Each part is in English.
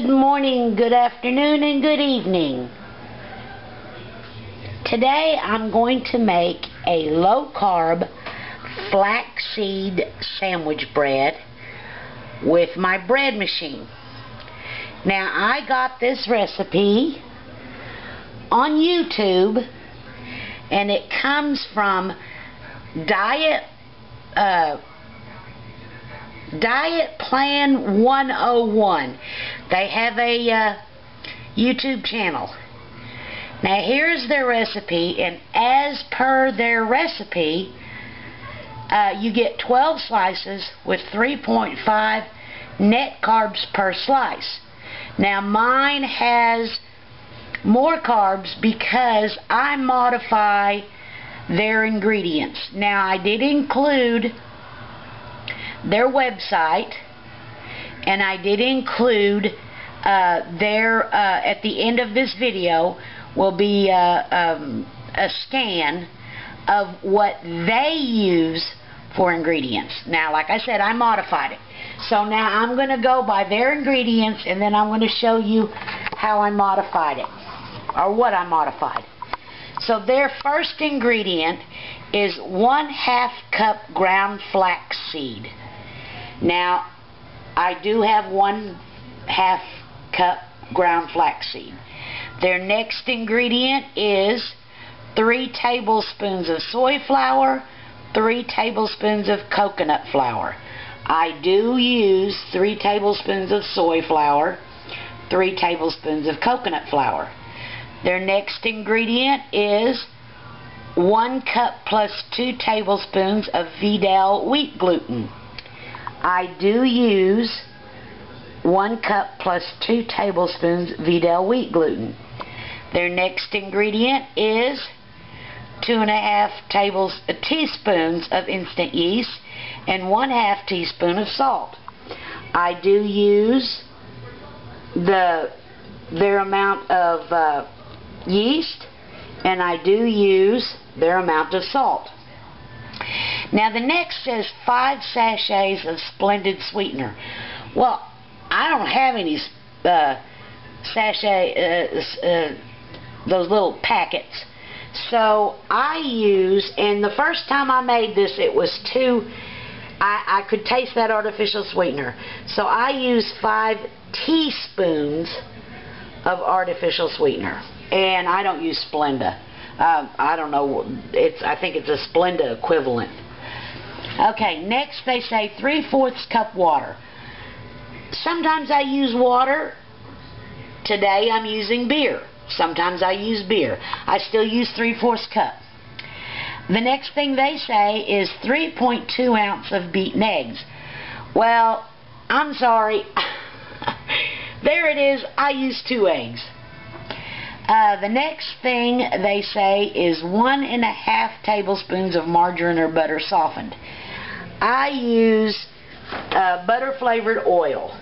good morning, good afternoon, and good evening. Today I'm going to make a low-carb flaxseed sandwich bread with my bread machine. Now, I got this recipe on YouTube, and it comes from Diet Plan 101. They have a YouTube channel. Now here's their recipe, and as per their recipe, you get 12 slices with 3.5 net carbs per slice. Now mine has more carbs because I modify their ingredients. Now I did include their website, and I did include at the end of this video will be a scan of what they use for ingredients. Now, like I said, I modified it. So now I'm going to go by their ingredients, and then I'm going to show you how I modified it, or what I modified. So their first ingredient is 1/2 cup ground flaxseed. Now, I do have 1/2 cup ground flaxseed. Their next ingredient is 3 tablespoons of soy flour, 3 tablespoons of coconut flour. I do use 3 tablespoons of soy flour, 3 tablespoons of coconut flour. Their next ingredient is 1 cup plus 2 tablespoons of Vidal wheat gluten. I do use 1 cup plus 2 tablespoons Vidal wheat gluten. Their next ingredient is 2.5 teaspoons of instant yeast and 1/2 teaspoon of salt. I do use their amount of yeast, and I do use their amount of salt. Now the next says 5 sachets of Splendid sweetener. Well, I don't have any those little packets. So I use, and the first time I made this, it was I could taste that artificial sweetener. So I use 5 teaspoons of artificial sweetener. And I don't use Splenda. I don't know, I think it's a Splenda equivalent. Okay, next they say 3/4 cup water. Sometimes I use water. Today I'm using beer. Sometimes I use beer. I still use 3/4 cup. The next thing they say is 3.2 ounces of beaten eggs. Well, I'm sorry. There it is. I use 2 eggs. The next thing they say is 1.5 tablespoons of margarine or butter softened. I use butter flavored oil.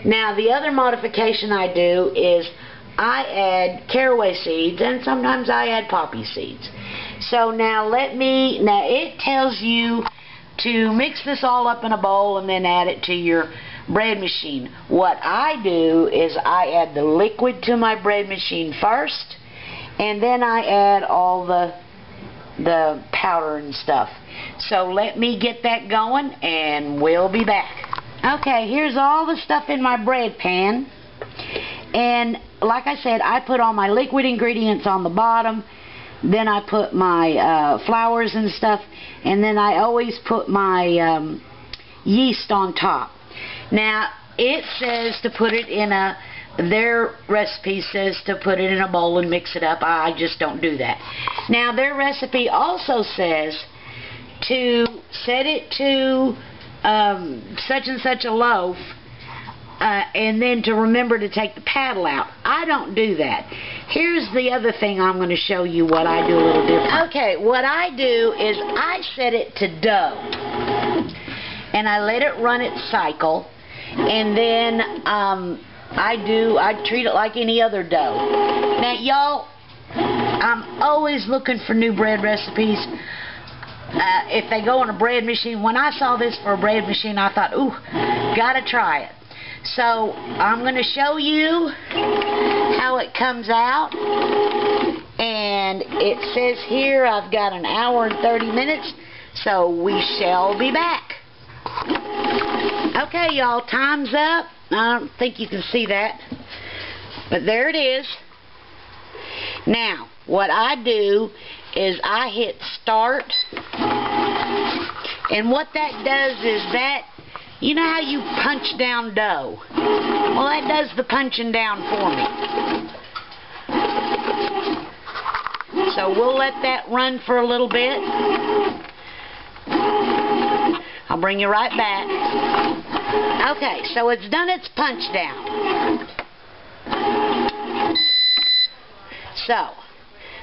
Now the other modification I do is I add caraway seeds, and sometimes I add poppy seeds. So now it tells you to mix this all up in a bowl and then add it to your bread machine. What I do is I add the liquid to my bread machine first, and then I add all the powder and stuff. So let me get that going, and we'll be back. Okay, here's all the stuff in my bread pan, and like I said, I put all my liquid ingredients on the bottom, then I put my flours and stuff, and then I always put my yeast on top. Now, it says to put it in their recipe says to put it in a bowl and mix it up. I just don't do that. Now, their recipe also says to set it to such and such a loaf, and then to remember to take the paddle out. I don't do that. Here's the other thing I'm going to show you what I do a little different. Okay, what I do is I set it to dough, and I let it run its cycle, and then I treat it like any other dough. Now, y'all, I'm always looking for new bread recipes. If they go on a bread machine, when I saw this for a bread machine, I thought, ooh, gotta try it. So I'm going to show you how it comes out. And it says here I've got an hour and 30 minutes. So we shall be back. Okay, y'all, time's up. I don't think you can see that, but there it is. Now, what I do is I hit start, and what that does is that, you know how you punch down dough? Well, that does the punching down for me. So we'll let that run for a little bit. I'll bring you right back. Okay, so it's done its punch down. So,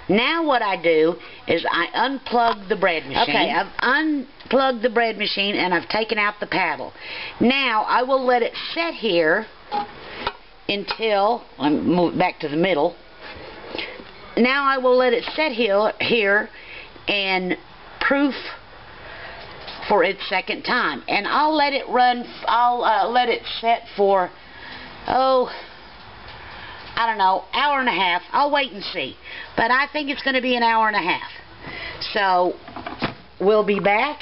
now what I do is I unplug the bread machine. Okay, I've unplugged the bread machine and I've taken out the paddle. Now, I will let it set here until, let me move it back to the middle. Now I will let it set here and proof for its second time, and I'll let it run. I'll let it set for, I don't know, hour and a half. I'll wait and see, but I think it's going to be an hour and a half. So we'll be back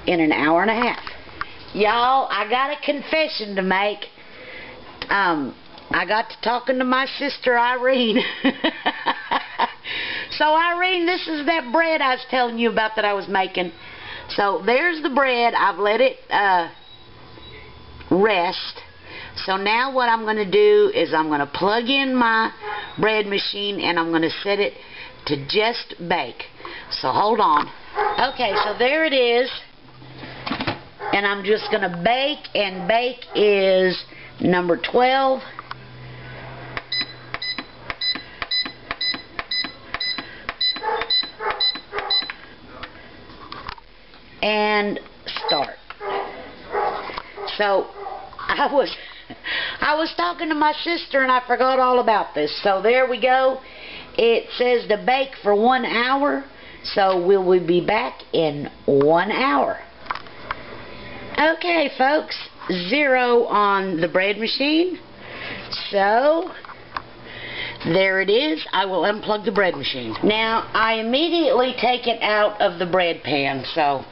in an hour and a half. Y'all, I got a confession to make. I got to talking to my sister Irene. So Irene, this is that bread I was telling you about that I was making. So there's the bread. I've let it rest. So now what I'm going to do is I'm going to plug in my bread machine and I'm going to set it to just bake. So hold on. Okay, so there it is. And I'm just going to bake, and bake is number 12. And start. So I was talking to my sister and I forgot all about this. So there we go. It says to bake for 1 hour. So will we be back in 1 hour? Okay, folks. 0 on the bread machine. So there it is. I will unplug the bread machine. Now I immediately take it out of the bread pan. So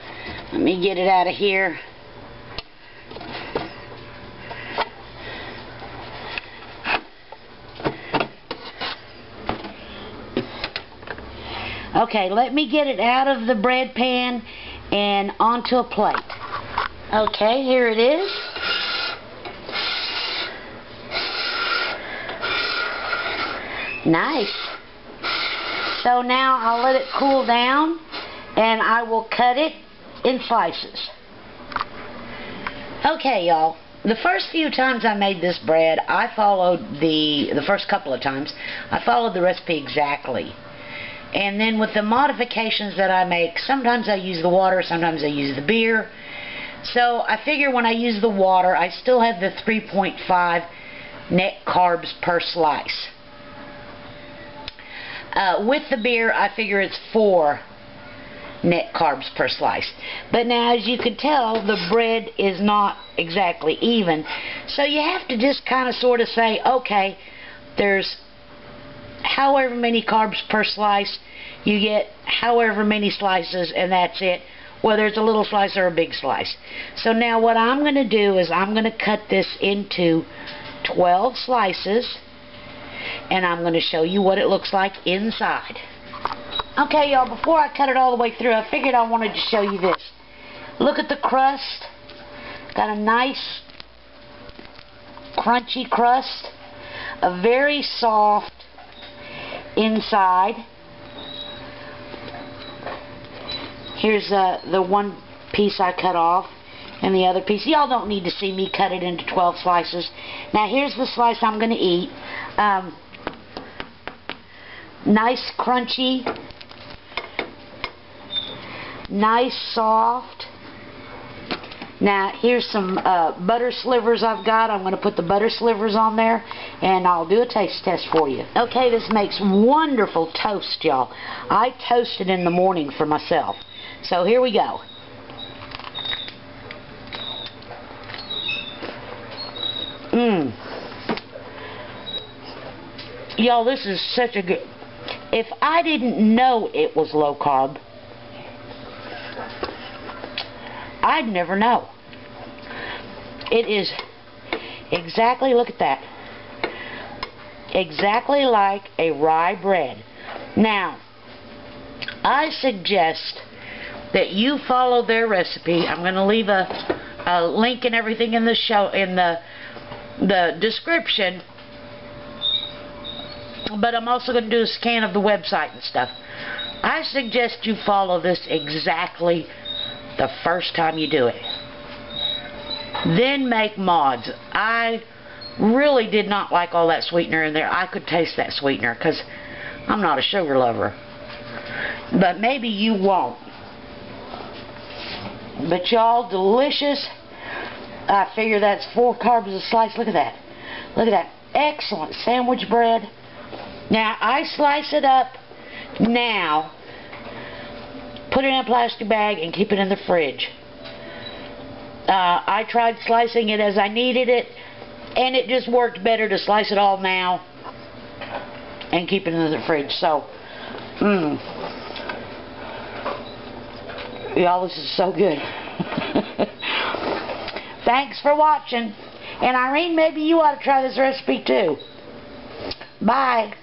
let me get it out of here. Okay, let me get it out of the bread pan and onto a plate. Okay, here it is. Nice. So now I'll let it cool down and I will cut it in slices. Okay, y'all. The first few times I made this bread, I followed the first couple of times, I followed the recipe exactly. And then with the modifications that I make, sometimes I use the water, sometimes I use the beer. So I figure when I use the water, I still have the 3.5 net carbs per slice. With the beer, I figure it's 4 net carbs per slice. But now, as you can tell, the bread is not exactly even. So you have to just kind of sort of say, okay, there's however many carbs per slice, you get however many slices, and that's it, whether it's a little slice or a big slice. So now what I'm going to do is I'm going to cut this into 12 slices, and I'm going to show you what it looks like inside. Okay, y'all, before I cut it all the way through, I figured I wanted to show you this. Look at the crust. Got a nice crunchy crust, a very soft inside. Here's the one piece I cut off and the other piece. Y'all don't need to see me cut it into 12 slices. Now here's the slice I'm going to eat. Nice crunchy, nice soft. Now here's some butter slivers I've got. I'm going to put the butter slivers on there and I'll do a taste test for you. Okay, this makes wonderful toast, y'all. I toast it in the morning for myself. So here we go. Y'all, this is such a good... If I didn't know it was low carb, I'd never know. It is exactly, look at that, exactly like a rye bread. Now, I suggest that you follow their recipe. I'm going to leave a link and everything in the show, in the description, but I'm also going to do a scan of the website and stuff. I suggest you follow this exactly the first time you do it. Then make mods. I really did not like all that sweetener in there. I could taste that sweetener because I'm not a sugar lover. But maybe you won't. But y'all, delicious. I figure that's 4 carbs a slice. Look at that. Look at that. Excellent sandwich bread. Now, I slice it up now, put it in a plastic bag, and keep it in the fridge. I tried slicing it as I needed it, and it just worked better to slice it all now and keep it in the fridge. So, y'all, this is so good. Thanks for watching. And Irene, maybe you ought to try this recipe too. Bye.